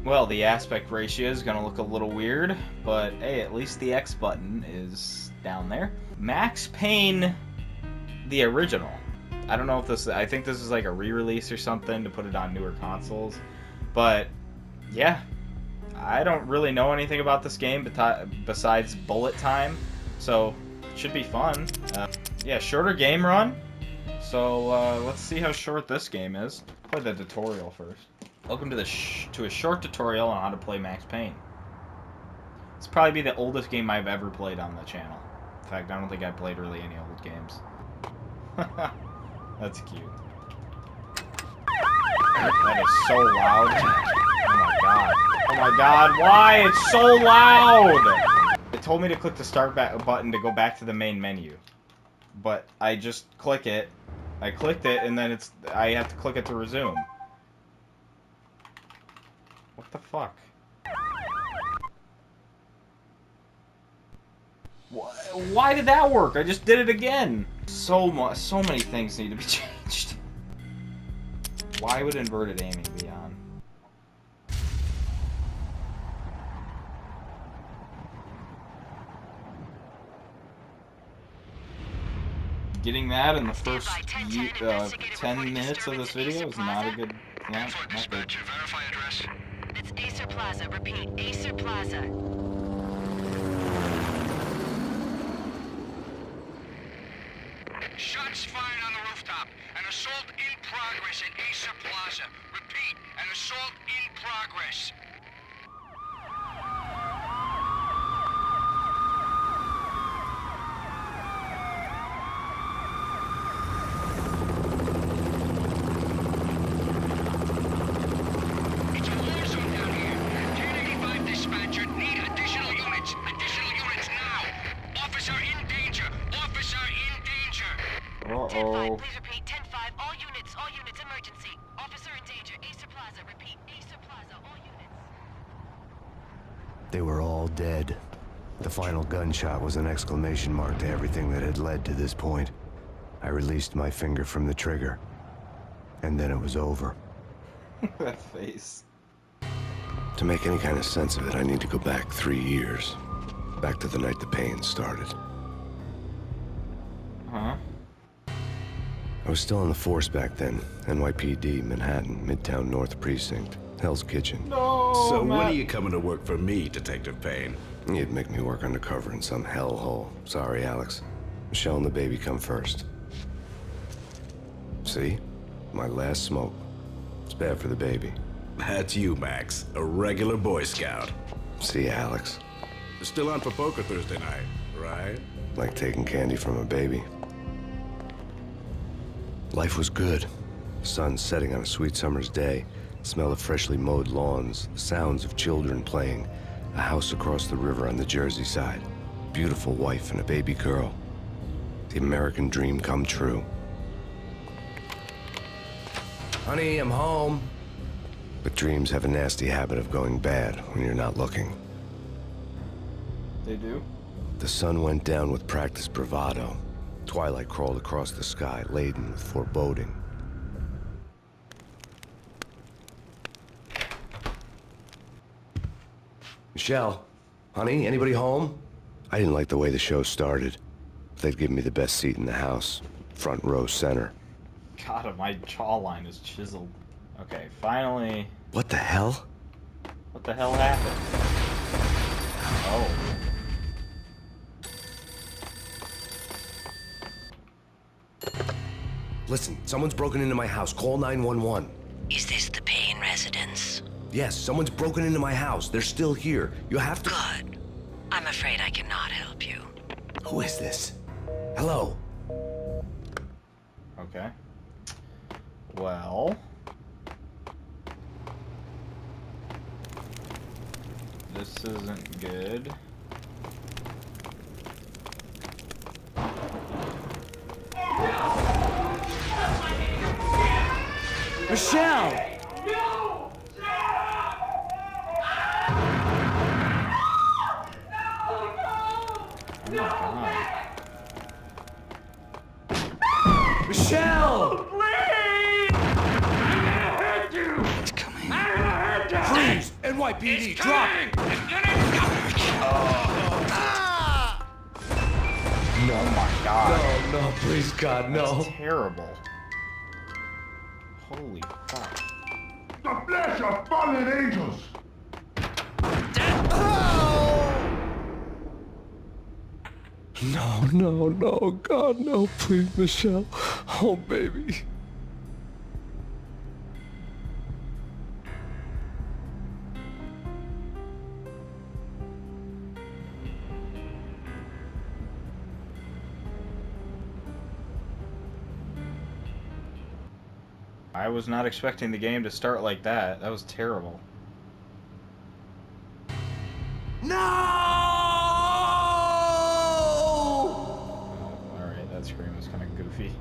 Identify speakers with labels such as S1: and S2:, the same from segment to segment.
S1: Well, the aspect ratio is gonna look a little weird, but hey, at least the X button is down there. Max Payne, the original. I don't know if this, I think this is like a re-release or something to put it on newer consoles. But yeah, I don't really know anything about this game besides bullet time, so it should be fun. Yeah, shorter game run. So let's see how short this game is. Play the tutorial first. Welcome to a short tutorial on how to play Max Payne. It's probably be the oldest game I've ever played on the channel. In fact, I don't think I played really any old games. That's cute. That is so loud. Oh my god. Oh my god, why? It's so loud! It told me to click the start button to go back to the main menu. But I just click it. I clicked it, and then I have to click it to resume. What the fuck? Why did that work? I just did it again. So many things need to be changed. Why would inverted aiming be on? Getting that in the first 10 minutes of this video is not a good. Not good.
S2: Verify address. It's Acer Plaza. Repeat, Acer Plaza. Shots fired on the rooftop. An assault in progress at Acer Plaza. Repeat, an assault in progress. It's a war zone down here. 1085 dispatcher, need additional units. Additional units now. Officer in danger. Officer in danger.
S1: Uh-oh.
S2: 10-5, please repeat. 10-5, all units, emergency. Officer in danger, Acer Plaza, repeat, Acer Plaza, all units.
S3: They were all dead. The final gunshot was an exclamation mark to everything that had led to this point. I released my finger from the trigger, and then it was over.
S1: That face.
S3: To make any kind of sense of it, I need to go back 3 years. Back to the night the pain started.
S1: Huh?
S3: I was still in the force back then. NYPD, Manhattan, Midtown North Precinct, Hell's Kitchen.
S1: No.
S4: So when
S1: Matt.
S4: are you coming to work for me, Detective Payne?
S3: You'd make me work undercover in some hellhole. Sorry, Alex. Michelle and the baby come first. See? My last smoke. It's bad for the baby.
S4: That's you, Max. A regular Boy Scout.
S3: See, Alex.
S4: Still on for poker Thursday night, right?
S3: Like taking candy from a baby. Life was good. Sun setting on a sweet summer's day. Smell of freshly mowed lawns. The sounds of children playing. A house across the river on the Jersey side. Beautiful wife and a baby girl. The American dream come true. Honey, I'm home. But dreams have a nasty habit of going bad when you're not looking.
S1: They do?
S3: The sun went down with practiced bravado. Twilight crawled across the sky, laden with foreboding. Michelle, honey, anybody home? I didn't like the way the show started. They'd give me the best seat in the house, front row center.
S1: God, my jawline is chiseled. Okay, finally.
S3: What the hell?
S1: What the hell happened? Oh.
S3: Listen, someone's broken into my house. Call 911.
S5: Is this the Payne residence?
S3: Yes, someone's broken into my house. They're still here. You have to...
S5: Good. I'm afraid I cannot help you.
S3: Who is this? Hello?
S1: Okay. Well. This isn't good.
S3: Michelle!
S1: Oh my god.
S3: Michelle!
S5: It's coming.
S3: Freeze! NYPD, drop it!
S1: Oh my god.
S3: No, please, God,
S1: That's terrible. Holy fuck.
S6: The flesh of fallen angels!
S3: No, God, no, please, Michelle. Oh, baby.
S1: I was not expecting the game to start like that. That was terrible.
S3: No!
S1: Alright, that scream was kind of goofy.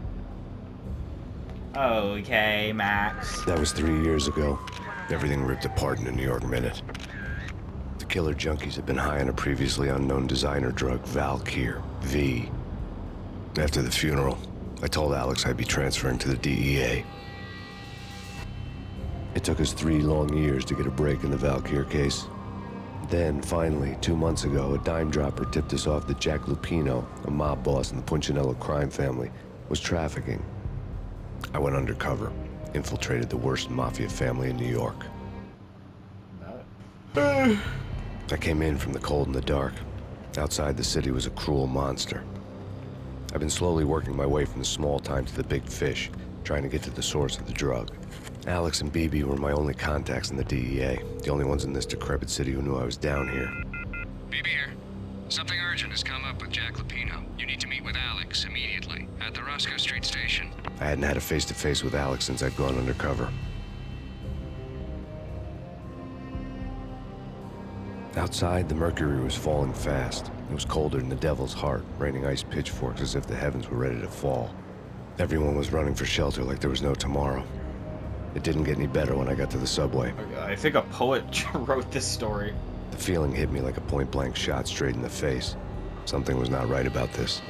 S1: Okay, Max.
S3: That was 3 years ago. Everything ripped apart in a New York minute. The killer junkies had been high on a previously unknown designer drug, Valkyr, V. After the funeral, I told Alex I'd be transferring to the DEA. It took us 3 long years to get a break in the Valkyr case. Then, finally, 2 months ago, a dime dropper tipped us off that Jack Lupino, a mob boss in the Punchinello crime family, was trafficking. I went undercover, infiltrated the worst mafia family in New York. I came in from the cold and the dark. Outside the city was a cruel monster. I've been slowly working my way from the small time to the big fish, trying to get to the source of the drug. Alex and BB were my only contacts in the DEA, the only ones in this decrepit city who knew I was down here.
S2: BB here. Something urgent has come up with Jack Lupino. You need to meet with Alex immediately at the Roscoe Street station.
S3: I hadn't had a face-to-face with Alex since I'd gone undercover. Outside, the mercury was falling fast. It was colder than the devil's heart, raining ice pitchforks as if the heavens were ready to fall. Everyone was running for shelter like there was no tomorrow. It didn't get any better when I got to the subway.
S1: I think a poet wrote this story.
S3: The feeling hit me like a point-blank shot straight in the face. Something was not right about this.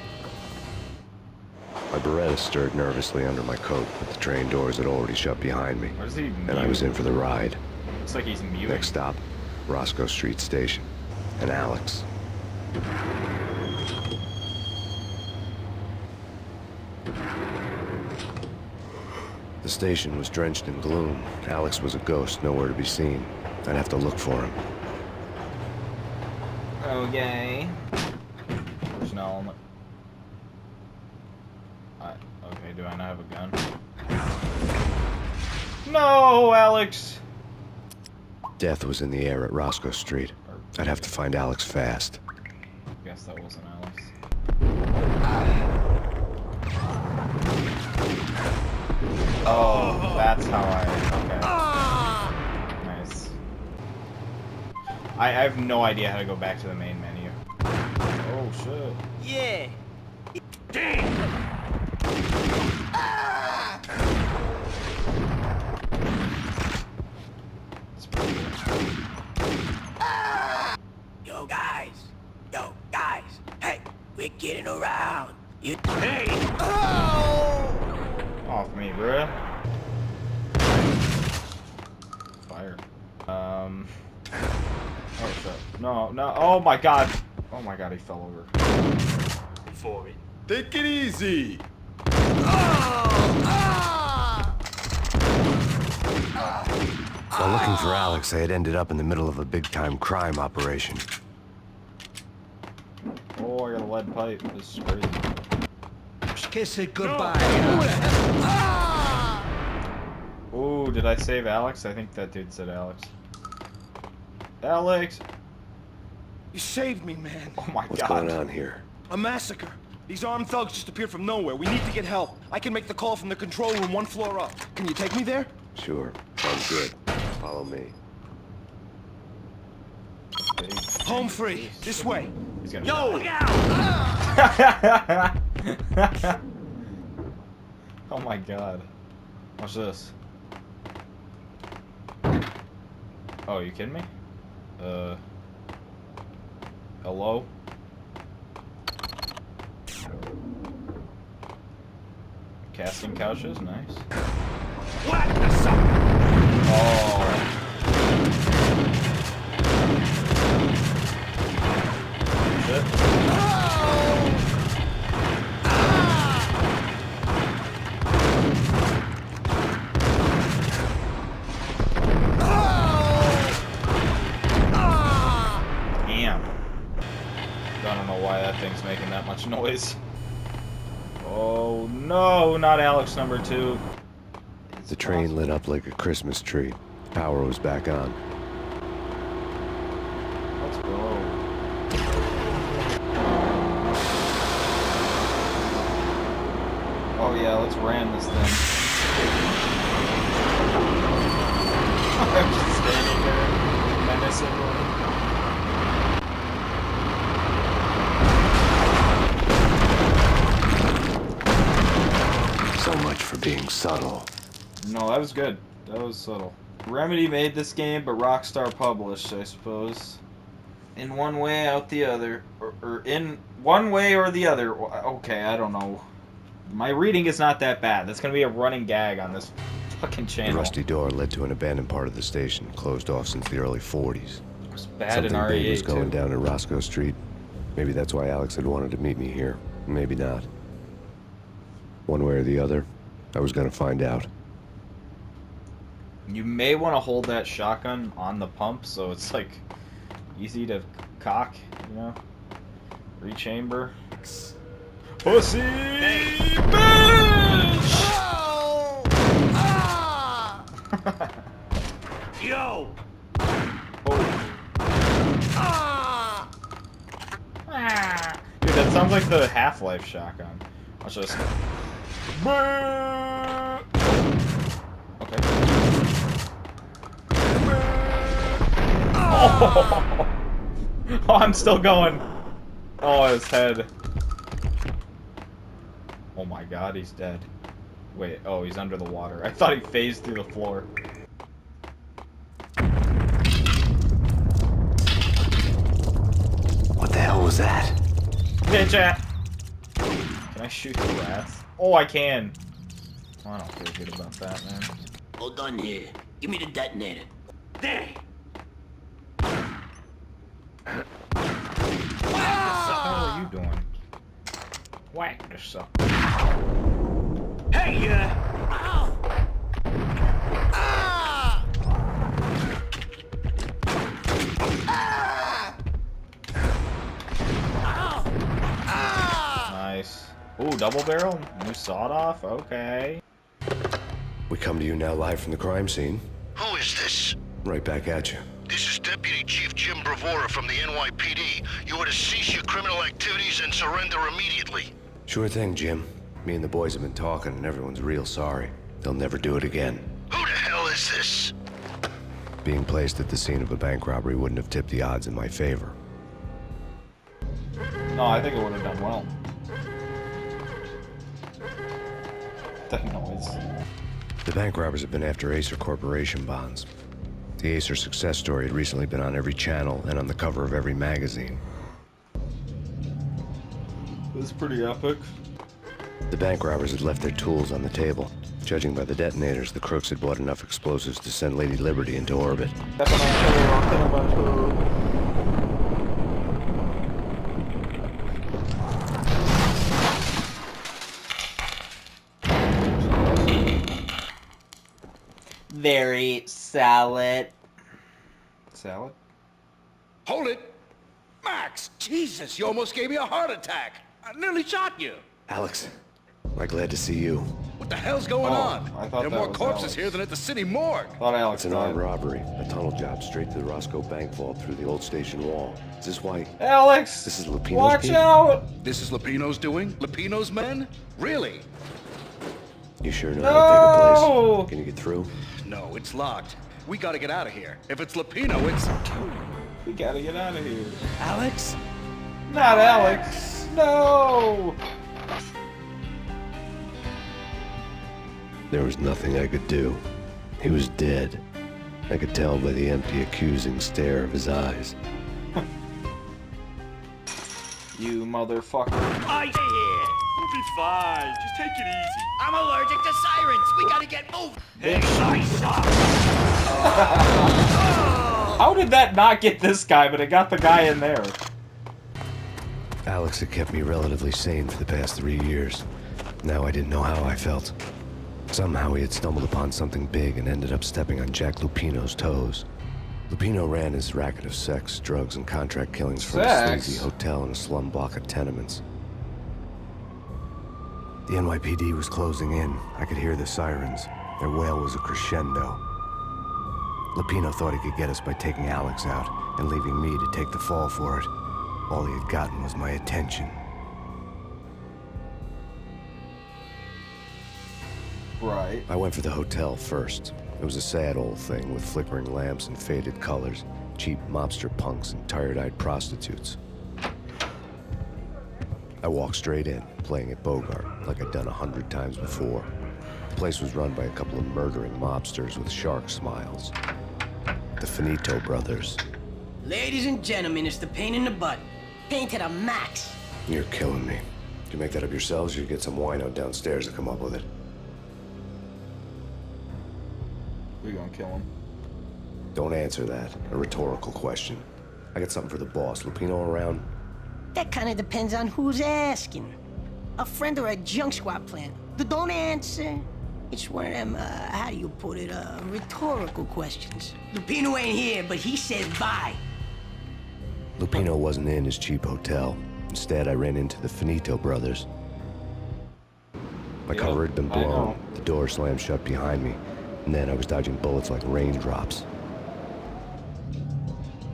S3: My Beretta stirred nervously under my coat, but the train doors had already shut behind me.
S1: Where's he
S3: And I was in for the ride.
S1: Looks like he's mute.
S3: Next stop, Roscoe Street Station. And Alex. The station was drenched in gloom. Alex was a ghost, nowhere to be seen. I'd have to look for him.
S1: Okay. There's no element. Okay, do I not have a gun? No, Alex!
S3: Death was in the air at Roscoe Street. I'd have to find Alex fast.
S1: Guess that wasn't Alex. Oh, that's how okay. Nice. I have no idea how to go back to the main menu. Oh, shit.
S7: Yeah. Yo guys, hey, we're getting around. Hey! Oh!
S1: Off me, bruh. Fire. Oh shit. No, oh my god. Oh my god, he fell over.
S7: For it.
S6: Take it easy!
S3: While looking for Alex, I had ended up in the middle of a big-time crime operation.
S1: Oh, I got a lead pipe. This is crazy.
S7: Kiss it goodbye.
S1: Oh, did I save Alex? I think that dude said Alex. Alex!
S7: You saved me, man.
S1: Oh my
S3: What's
S1: god.
S3: going on here?
S7: A massacre. These armed thugs just appeared from nowhere. We need to get help. I can make the call from the control room 1 floor up. Can you take me there?
S3: Sure. Sounds good. Follow me.
S7: Home free. This way.
S1: He's gonna
S7: Yo!
S1: Oh my god. What's this? Oh, you kidding me? Hello? Casting couches, nice.
S7: What the suck?
S1: Oh. thing's making that much noise. Oh no, not Alex number 2.
S3: The train lit up like a Christmas tree. Power was back on.
S1: Let's go. Oh yeah, let's ram this thing. I'm just standing there menacingly.
S3: So much for being subtle.
S1: No, that was good. That was subtle. Remedy made this game, but Rockstar published, I suppose. In one way, out the other. Or in one way or the other. Okay, I don't know. My reading is not that bad. That's going to be a running gag on this fucking channel.
S3: The rusty door led to an abandoned part of the station, closed off since the early 40s.
S1: It was bad
S3: Something
S1: in
S3: big
S1: RE8
S3: was going
S1: too.
S3: down at Roscoe Street. Maybe that's why Alex had wanted to meet me here. Maybe not. One way or the other, I was going to find out.
S1: You may want to hold that shotgun on the pump so it's like easy to cock, you know? Rechamber. Pussy bitch!
S7: Yo!
S1: Dude, that sounds like the Half-Life shotgun. Watch this. Okay. Oh! Oh, I'm still going. Oh, his head. Oh my god, he's dead. Wait, oh, he's under the water. I thought he phased through the floor.
S3: What the hell was that?
S1: Bitch at. Can I shoot your ass? Oh, I can. Oh, I don't feel good about that, man.
S8: Hold on here. Give me the detonator. There!
S1: What the hell are you doing? Whack this up.
S7: Hey,
S1: Nice. Ooh, double barrel? New sawed off? Okay.
S3: We come to you now live from the crime scene.
S9: Who is this?
S3: Right back at you.
S9: This is Deputy Chief Jim Bravura from the NYPD. You are to cease your criminal activities and surrender immediately.
S3: Sure thing, Jim. Me and the boys have been talking and everyone's real sorry. They'll never do it again.
S9: Who the hell is this?
S3: Being placed at the scene of a bank robbery wouldn't have tipped the odds in my favor.
S1: No, I think it would have done well. That noise.
S3: The bank robbers have been after Acer Corporation bonds. The Acer success story had recently been on every channel and on the cover of every magazine.
S1: It was pretty epic.
S3: The bank robbers had left their tools on the table. Judging by the detonators, the crooks had bought enough explosives to send Lady Liberty into orbit.
S1: Very salad. Salad?
S7: hold it! Max! Jesus, you almost gave me a heart attack! I nearly shot you!
S3: Alex, I'm glad to see you.
S7: What the hell's going on?
S1: I thought
S7: There are
S1: that
S7: more
S1: was
S7: corpses
S1: Alex.
S7: here than at the city morgue.
S1: Thought Alex
S3: It's an armed
S1: died.
S3: robbery, a tunnel job straight to the Roscoe Bank vault through the old station wall. Is this why?
S1: Alex!
S3: This is Lupino's
S1: Watch
S3: peak?
S1: out!
S7: This is Lupino's doing? Lupino's men? Really?
S3: You sure know how to pick a
S1: No!
S3: place? Can you get through?
S7: No, it's locked. We gotta get out of here. If it's Lupino, it's...
S1: We gotta get out of here.
S7: Alex?
S1: Not Alex! No!
S3: There was nothing I could do. He was dead. I could tell by the empty, accusing stare of his eyes.
S1: You motherfucker.
S8: I here.
S7: We'll be fine. Just take it easy.
S8: I'm allergic to sirens. We gotta get moving.
S1: How did that not get this guy, but it got the guy in there?
S3: Alex had kept me relatively sane for the past 3 years. Now I didn't know how I felt. Somehow he had stumbled upon something big and ended up stepping on Jack Lupino's toes. Lupino ran his racket of sex, drugs, and contract killings from a
S1: Sex?
S3: sleazy hotel in a slum block of tenements. The NYPD was closing in. I could hear the sirens. Their wail was a crescendo. Lupino thought he could get us by taking Alex out and leaving me to take the fall for it. All he had gotten was my attention.
S1: Right.
S3: I went for the hotel first. It was a sad old thing with flickering lamps and faded colors, cheap mobster punks and tired-eyed prostitutes. I walked straight in, playing at Bogart, like I'd done 100 times before. The place was run by a couple of murdering mobsters with shark smiles. The Finito brothers.
S8: Ladies and gentlemen, it's the Payne in the butt. Payne to the max.
S3: You're killing me. Did you make that up yourselves, or you get some wino downstairs to come up with it?
S1: We're gonna kill him.
S3: Don't answer that. A rhetorical question. I got something for the boss. Lupino around?
S8: That kind of depends on who's asking. A friend or a junk squad plan. Don't answer. It's one of them, how do you put it, rhetorical questions. Lupino ain't here, but he says bye.
S3: Lupino wasn't in his cheap hotel. Instead, I ran into the Finito brothers. My cover had been
S1: I know.
S3: blown. The door slammed shut behind me. And then I was dodging bullets like raindrops.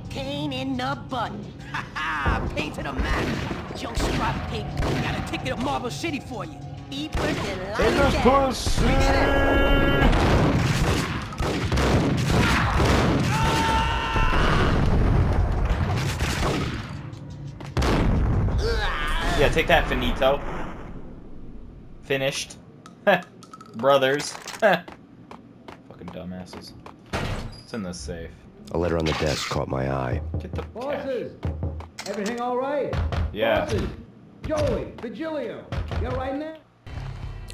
S8: Payne in the butt. Ha ha! Payne to the max. Junk squad pig. Got a ticket to Marble City for you. Eat first and lie down.
S1: pussy! Yeah, take that, Finito. Finished. Brothers. Fucking dumbasses. It's in the safe.
S3: A letter on the desk caught my eye.
S1: Get the cash.
S10: Bosses, everything all right?
S1: Yeah.
S10: Bosses, Joey, Vigilio, you all right now?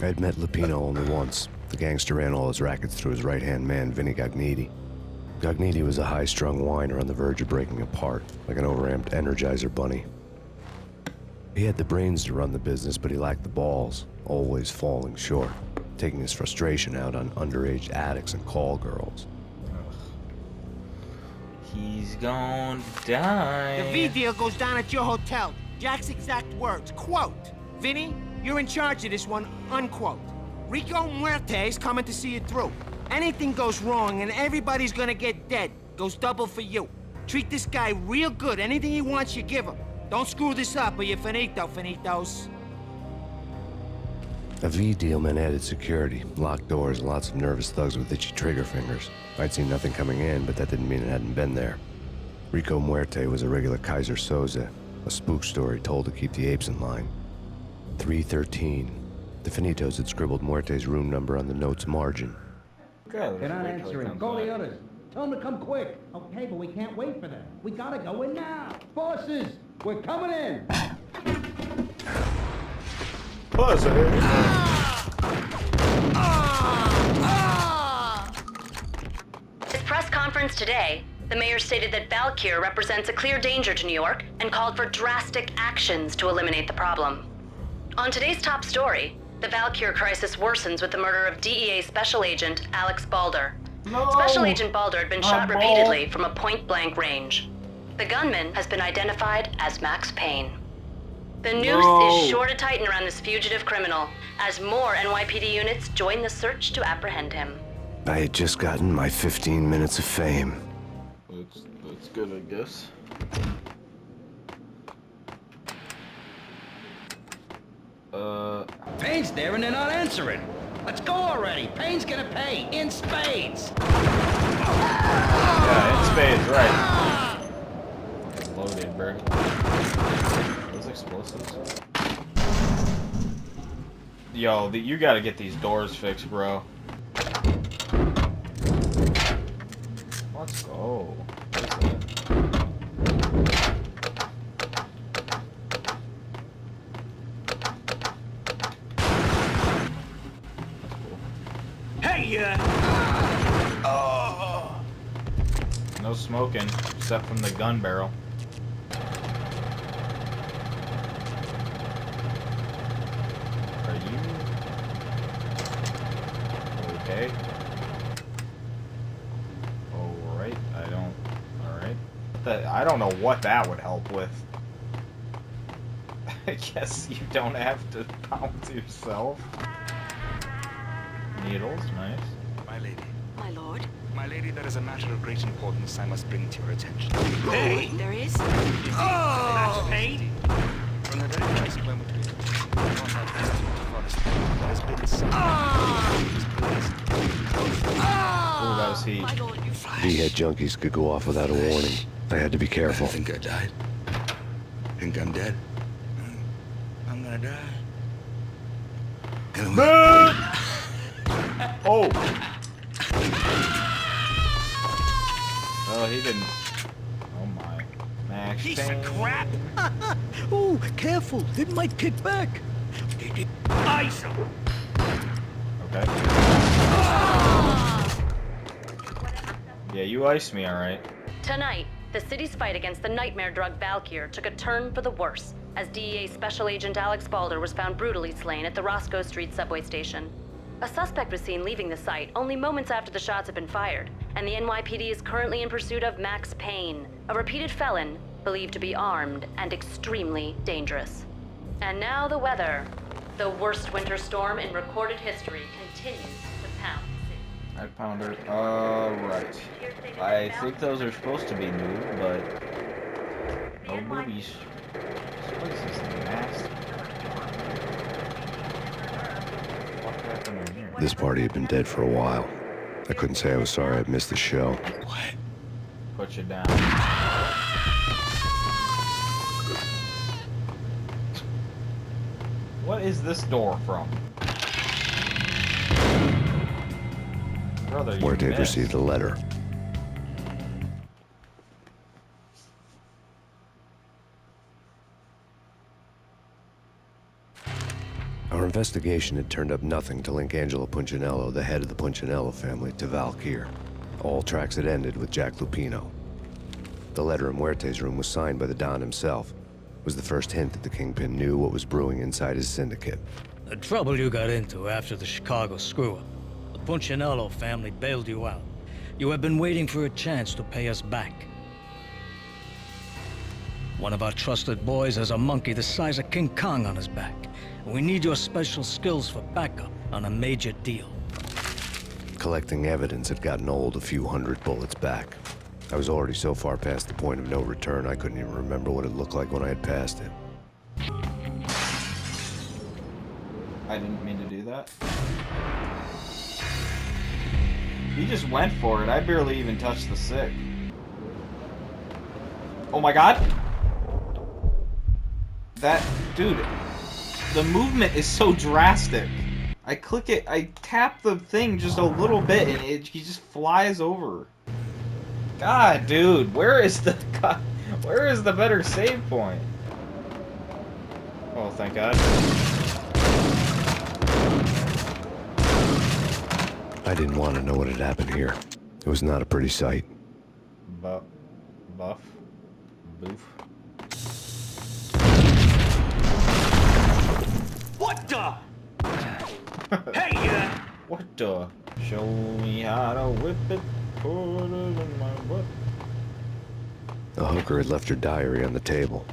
S3: I had met Lupino only once. The gangster ran all his rackets through his right-hand man, Vinny Gognitti. Gognitti was a high-strung whiner on the verge of breaking apart, like an overamped Energizer bunny. He had the brains to run the business, but he lacked the balls, always falling short, taking his frustration out on underage addicts and call girls.
S1: He's gonna die.
S11: The V deal goes down at your hotel. Jack's exact words, quote, Vinny, you're in charge of this one, unquote. Rico Muerte's coming to see it through. Anything goes wrong and everybody's gonna get dead. Goes double for you. Treat this guy real good. Anything he wants, you give him. Don't screw this up or you're finito, finitos.
S3: A V deal meant added security, locked doors, and lots of nervous thugs with itchy trigger fingers. I'd seen nothing coming in, but that didn't mean it hadn't been there. Rico Muerte was a regular Kaiser Soze, a spook story told to keep the apes in line. 313. The Finitos had scribbled Muerte's room number on the note's margin.
S10: They're not answering. Call the others. Tell them to come quick. Okay, but we can't wait for them. We gotta go in now. Bosses, we're coming in.
S12: His press conference today, the mayor stated that Valkyr represents a clear danger to New York and called for drastic actions to eliminate the problem. On today's top story, the Valkyr crisis worsens with the murder of DEA Special Agent Alex Balder.
S1: No.
S12: Special Agent Balder had been shot
S1: Ball.
S12: repeatedly from a point-blank range. The gunman has been identified as Max Payne. The noose is sure to tighten around this fugitive criminal as more NYPD units join the search to apprehend him.
S3: I had just gotten my 15 minutes of fame.
S1: That's good, I guess.
S10: Payne's there and they're not answering. Let's go already. Payne's gonna pay in spades.
S1: Yeah, in spades, right. It's loaded, bro. Those explosives. Yo, you gotta get these doors fixed, bro. Let's go. What is that?
S11: Hey,
S1: No smoking, except from the gun barrel. Are you okay? Alright, I don't I don't know what that would help with. I guess you don't have to pounce yourself. Needles, nice.
S2: My lady.
S5: My lord?
S2: My lady, there is a matter of great importance I must bring to your attention.
S5: Hey! There is?
S2: Oh! Payne? From the very first moment we once I passed into the forest, there has been some...
S1: Ooh, that was heat.
S5: My lord, you
S3: V-head junkies could go off without a warning. I had to be careful.
S2: I think I died. Think I'm dead. I'm gonna die.
S1: Oh! Oh, he didn't. Oh my. Max Payne.
S11: crap!
S10: Ooh, careful. It might kick back.
S11: Ice him!
S1: Okay. Yeah, you iced me, alright.
S12: Tonight, the city's fight against the nightmare drug Valkyr took a turn for the worse, as DEA Special Agent Alex Balder was found brutally slain at the Roscoe Street subway station. A suspect was seen leaving the site only moments after the shots had been fired, and the NYPD is currently in pursuit of Max Payne, a repeated felon believed to be armed and extremely dangerous. And now the weather. The worst winter storm in recorded history continues to pound the city.
S1: I pounder. Right. I think those are supposed to be new, but no boobies. What is this nasty? What happened in here?
S3: This party had been dead for a while. I couldn't say I was sorry I'd missed the show.
S1: What? Put you down. What is this door from? Brother, you
S3: Muerte
S1: missed.
S3: received a letter. Our investigation had turned up nothing to link Angelo Punchinello, the head of the Punchinello family, to Valkyr. All tracks had ended with Jack Lupino. The letter in Muerte's room was signed by the Don himself. It was the first hint that the Kingpin knew what was brewing inside his syndicate.
S10: The trouble you got into after the Chicago screw-up. The Punchinello family bailed you out. You have been waiting for a chance to pay us back. One of our trusted boys has a monkey the size of King Kong on his back. We need your special skills for backup on a major deal.
S3: Collecting evidence had gotten old a few hundred bullets back. I was already so far past the point of no return, I couldn't even remember what it looked like when I had passed it.
S1: I didn't mean to do that. He just went for it. I barely even touched the sick. Oh my god! That... dude... The movement is so drastic. I click it, I tap the thing just a little bit and he just flies over. God, dude, where is the better save point? Oh, thank God.
S3: I didn't want to know what had happened here. It was not a pretty sight.
S1: Buff. Boof.
S11: What the? Hey,
S1: What the? Show me how to whip it, put it in my butt.
S3: The hooker had left her diary on the table.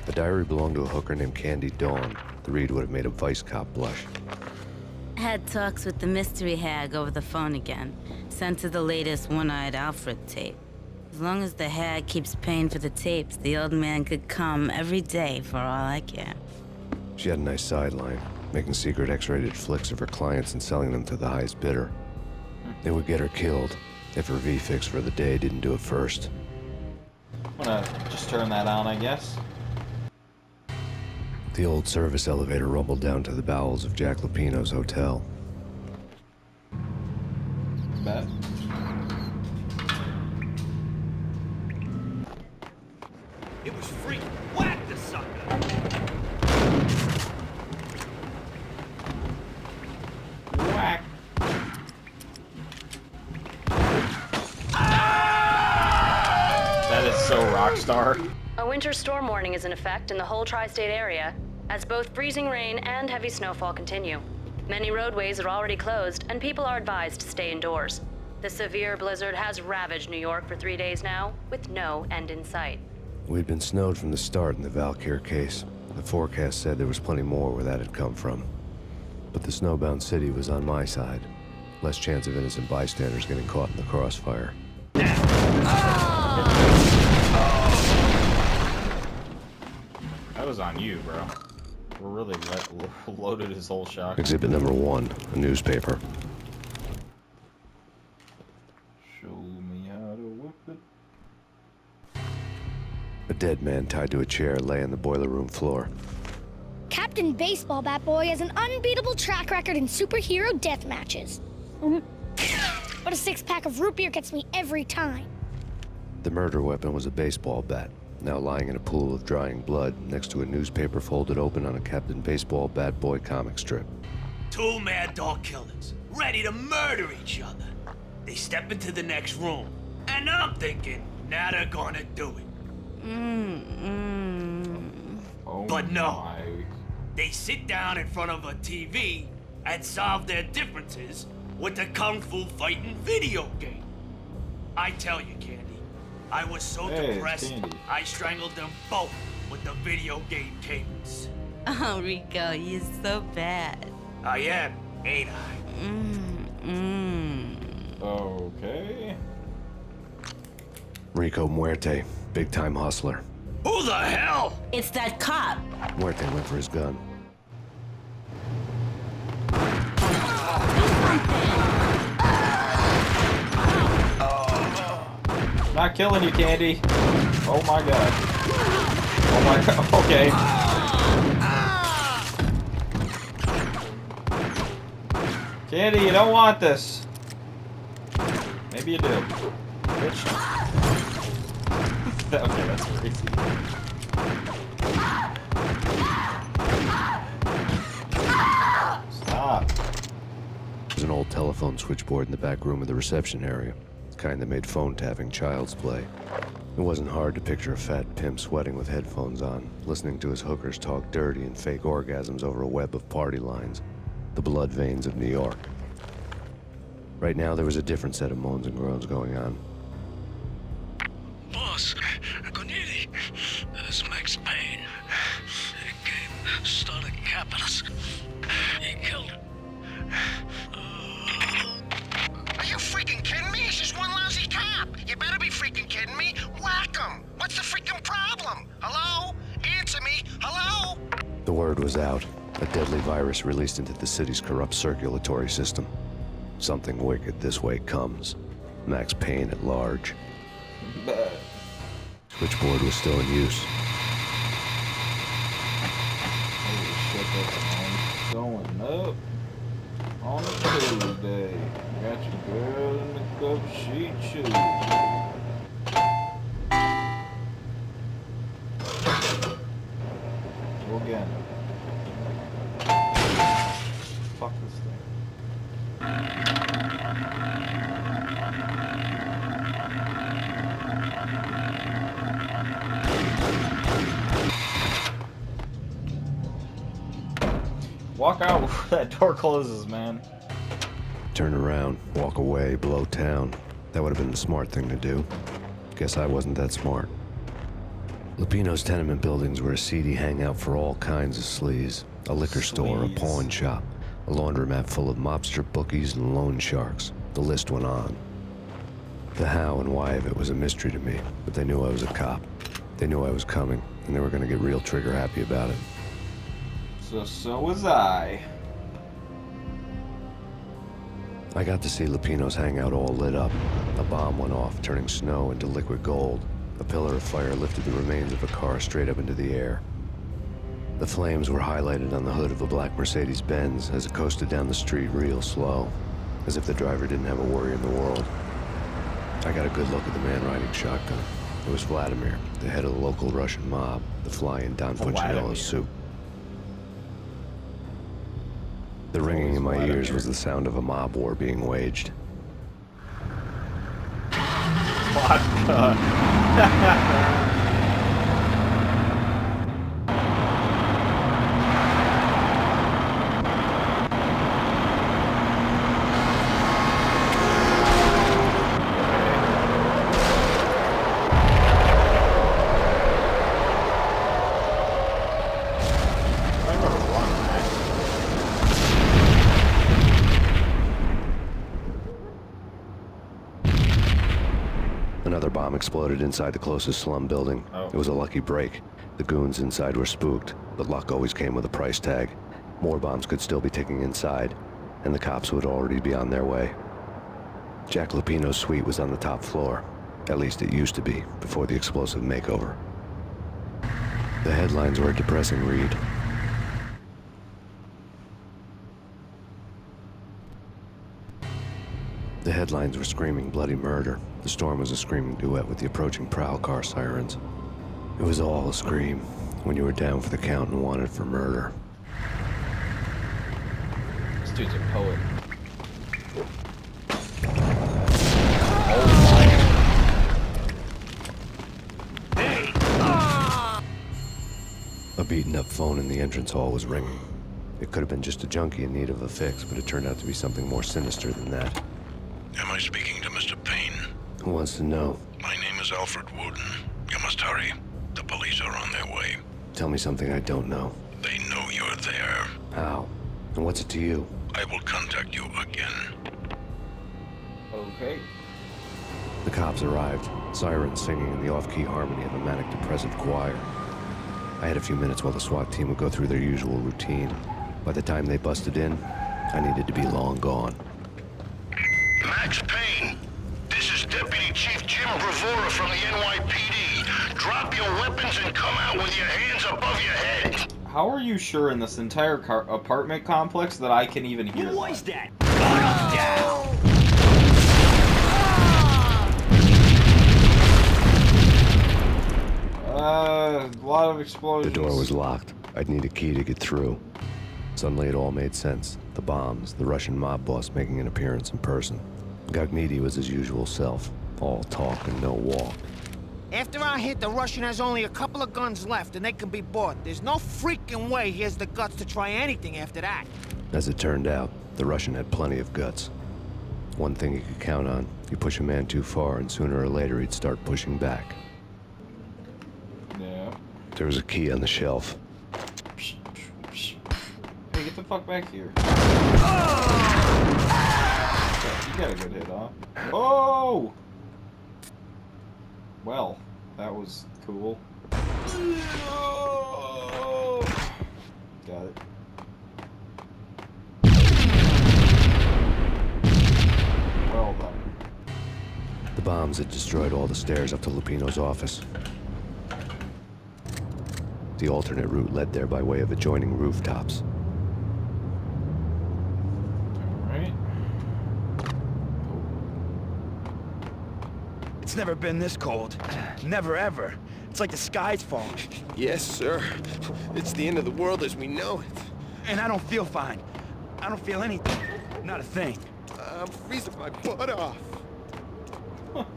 S3: The diary belonged to a hooker named Candy Dawn. The read would have made a vice cop blush.
S13: Had talks with the mystery hag over the phone again. Sent her the latest One-Eyed Alfred tape. As long as the hag keeps paying for the tapes, the old man could come every day for all I care.
S3: She had a nice sideline, making secret X-rated flicks of her clients and selling them to the highest bidder. They would get her killed if her V-fix for the day didn't do it first.
S1: I'm gonna just turn that on, I guess.
S3: The old service elevator rumbled down to the bowels of Jack Lupino's hotel.
S1: Bet.
S11: it was free. Whack the sucker!
S1: Whack. That is so Rockstar.
S12: A winter storm warning is in effect in the whole tri-state area, as both freezing rain and heavy snowfall continue. Many roadways are already closed, and people are advised to stay indoors. The severe blizzard has ravaged New York for 3 days now, with no end in sight.
S3: We'd been snowed from the start in the Valkyr case. The forecast said there was plenty more where that had come from. But the snowbound city was on my side. Less chance of innocent bystanders getting caught in the crossfire.
S1: That was on you, bro. We're really loaded his whole shot.
S3: Exhibit number 1, a newspaper.
S1: Show me how to whip it.
S3: A dead man tied to a chair lay on the boiler room floor.
S14: Captain Baseball Bat Boy has an unbeatable track record in superhero death matches. But a 6-pack of root beer gets me every time.
S3: The murder weapon was a baseball bat, now lying in a pool of drying blood next to a newspaper folded open on a Captain Baseball Bat Boy comic strip.
S15: 2 mad dog killers, ready to murder each other. They step into the next room, and I'm thinking, now they're gonna do it.
S1: Oh
S15: but no,
S1: my.
S15: They sit down in front of a TV and solve their differences with the Kung Fu fighting video game. I tell you, Candy, I was so depressed,
S1: Candy.
S15: I strangled them both with the video game cables.
S13: Oh, Rico, you're so bad.
S15: I am, ain't I?
S1: Okay.
S3: Rico Muerte, big-time hustler.
S15: Who the hell?
S13: It's that cop.
S3: Muerte went for his gun.
S1: Not killing you, Candy. Oh my god. Oh my god. Okay. Candy, you don't want this. Maybe you do. Bitch. Okay, that's crazy. Stop.
S3: There's an old telephone switchboard in the back room of the reception area. The kind that made phone tapping child's play. It wasn't hard to picture a fat pimp sweating with headphones on, listening to his hookers talk dirty and fake orgasms over a web of party lines. The blood veins of New York. Right now, there was a different set of moans and groans going on.
S2: Boss, Cornelia, this is Max Payne. He came, started capping us. He killed her.
S9: Are you freaking kidding me? He's just one lousy cop. You better be freaking kidding me. Whack him. What's the freaking problem? Hello? Answer me. Hello?
S3: The word was out. A deadly virus released into the city's corrupt circulatory system. Something wicked this way comes. Max Payne at large. Switchboard was still in use.
S1: Holy shit, that's going up on a Tuesday. Got your girl in the cup, she chews. Go again. Fuck this thing. Walk out before that door closes, man.
S3: Turn around, walk away, blow town. That would have been the smart thing to do. Guess I wasn't that smart. Lupino's tenement buildings were a seedy hangout for all kinds of sleaze. A liquor store, a pawn shop, a laundromat full of mobster bookies and loan sharks. The list went on. The how and why of it was a mystery to me, but they knew I was a cop. They knew I was coming, and they were going to get real trigger happy about it.
S1: So was I.
S3: I got to see Lupino's hangout all lit up. A bomb went off, turning snow into liquid gold. A pillar of fire lifted the remains of a car straight up into the air. The flames were highlighted on the hood of a black Mercedes-Benz as it coasted down the street real slow, as if the driver didn't have a worry in the world. I got a good look at the man riding shotgun. It was Vladimir, the head of the local Russian mob, the fly in Don Punchinello's suit. The ringing in my ears was the sound of a mob war being waged.
S1: Vodka.
S3: exploded inside the closest slum building. It was a lucky break. The goons inside were spooked, but luck always came with a price tag. More bombs could still be ticking inside, and the cops would already be on their way. Jack Lupino's suite was on the top floor. At least it used to be, before the explosive makeover. The headlines were a depressing read. The headlines were screaming bloody murder. The storm was a screaming duet with the approaching prowl car sirens. It was all a scream when you were down for the count and wanted for murder.
S1: This dude's a poet.
S3: A beaten-up phone in the entrance hall was ringing. It could have been just a junkie in need of a fix, but it turned out to be something more sinister than that.
S16: Am I speaking to Mr. Payne?
S3: Who wants to know?
S16: My name is Alfred Wooden. You must hurry. The police are on their way.
S3: Tell me something I don't know.
S16: They know you're there.
S3: How? And what's it to you?
S16: I will contact you again.
S1: Okay.
S3: The cops arrived, sirens singing in the off-key harmony of a manic-depressive choir. I had a few minutes while the SWAT team would go through their usual routine. By the time they busted in, I needed to be long gone.
S9: Max Payne, this is Deputy Chief Jim Bravura from the NYPD. Drop your weapons and come out with your hands above your head.
S1: How are you sure in this entire apartment complex that I can even hear?
S11: Who was that? Gun him down!
S1: A lot of explosions.
S3: The door was locked. I'd need a key to get through. Suddenly it all made sense. The bombs, the Russian mob boss making an appearance in person. Gagniti was his usual self. All talk and no walk.
S11: After our hit, the Russian has only a couple of guns left, and they can be bought. There's no freaking way he has the guts to try anything after that.
S3: As it turned out, the Russian had plenty of guts. One thing you could count on, you push a man too far and sooner or later he'd start pushing back.
S1: Yeah.
S3: There was a key on the shelf.
S1: Hey, get the fuck back here. You got a good hit, huh? Oh! Well, that was cool. Got it. Well done.
S3: The bombs had destroyed all the stairs up to Lupino's office. The alternate route led there by way of adjoining rooftops.
S1: Alright.
S7: It's never been this cold. Never ever. It's like the sky's falling.
S17: Yes, sir. It's the end of the world as we know it.
S7: And I don't feel fine. I don't feel anything. Not a thing.
S17: I'm freezing my butt off.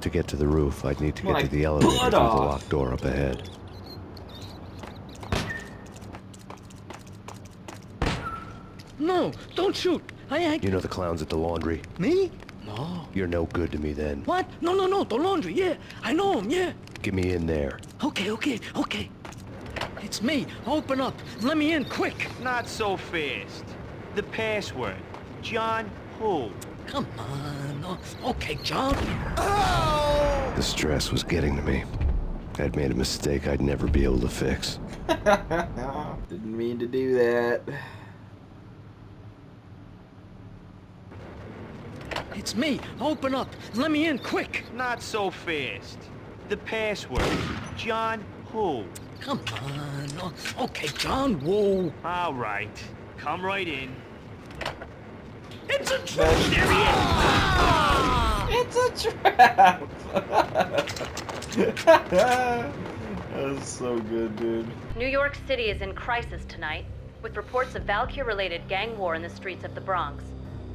S3: To get to the roof, I'd need to get
S1: My
S3: to the elevator through
S1: butt
S3: the
S1: off.
S3: locked door up ahead.
S10: No, don't shoot.
S3: You know the clowns at the laundry?
S10: Me? No.
S3: You're no good to me then.
S10: What? No, the laundry, yeah. I know him, yeah.
S3: Get me in there.
S10: Okay. It's me. Open up. Let me in, quick.
S11: Not so fast. The password. John who?
S10: Come on. Okay, John.
S3: The stress was getting to me. I'd made a mistake I'd never be able to fix.
S1: Didn't mean to do that.
S10: It's me. Open up. Let me in, quick.
S11: Not so fast. The password. John who?
S10: Come on. Okay, John, whoa.
S11: All right. Come right in.
S10: It's a trap. There he is.
S1: It's a trap. That's so good, dude.
S12: New York City is in crisis tonight, with reports of Valkyr-related gang war in the streets of the Bronx.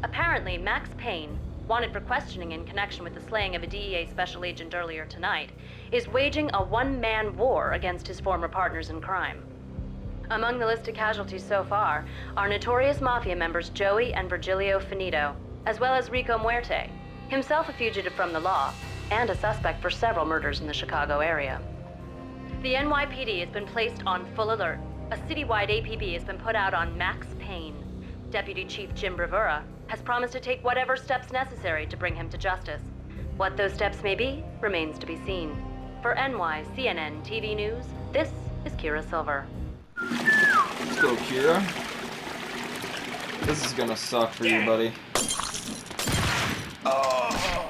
S12: Apparently, Max Payne, wanted for questioning in connection with the slaying of a DEA special agent earlier tonight, is waging a one-man war against his former partners in crime. Among the list of casualties so far are notorious mafia members Joey and Virgilio Finito, as well as Rico Muerte, himself a fugitive from the law, and a suspect for several murders in the Chicago area. The NYPD has been placed on full alert. A citywide APB has been put out on Max Payne. Deputy Chief Jim Bravura has promised to take whatever steps necessary to bring him to justice. What those steps may be remains to be seen. For NYCNN TV News, this is Kira Silver.
S1: Let's go, Kira. This is gonna suck for you, buddy. Oh.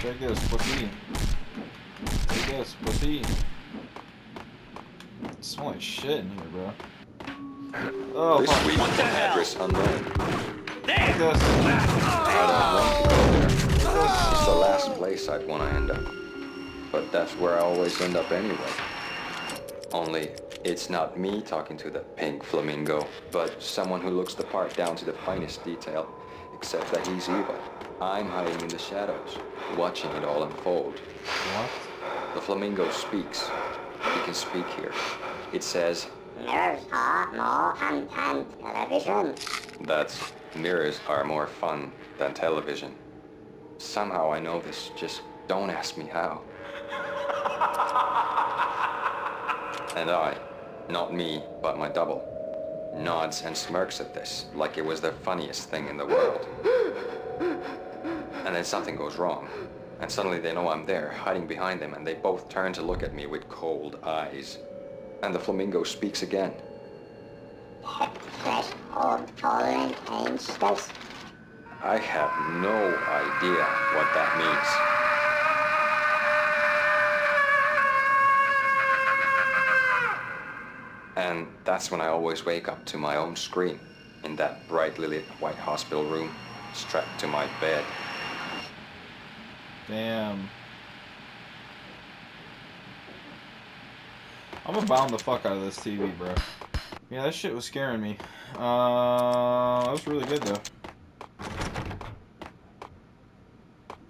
S1: Check this, pussy. Check this, pussy. It smells like shit in here, bro. Oh,
S18: this week,
S1: what the
S18: address unknown.
S1: Check this.
S18: It's the last place I'd want to end up. But that's where I always end up anyway. Only, it's not me talking to the pink flamingo, but someone who looks the part down to the finest detail, except that he's evil. I'm hiding in the shadows, watching it all unfold.
S1: What?
S18: The flamingo speaks. He can speak here. It says,
S19: mirrors are more fun than television.
S18: That's, mirrors are more fun than television. Somehow I know this, just don't ask me how. And I, not me, but my double, nods and smirks at this, like it was the funniest thing in the world. And then something goes wrong, and suddenly they know I'm there, hiding behind them, and they both turn to look at me with cold eyes. And the flamingo speaks again.
S19: Threshold tolerant angels.
S18: I have no idea what that means. And that's when I always wake up to my own scream in that brightly lit white hospital room, strapped to my bed.
S1: Damn. I'm gonna bound the fuck out of this TV, bro. Yeah, that shit was scaring me. That was really good though.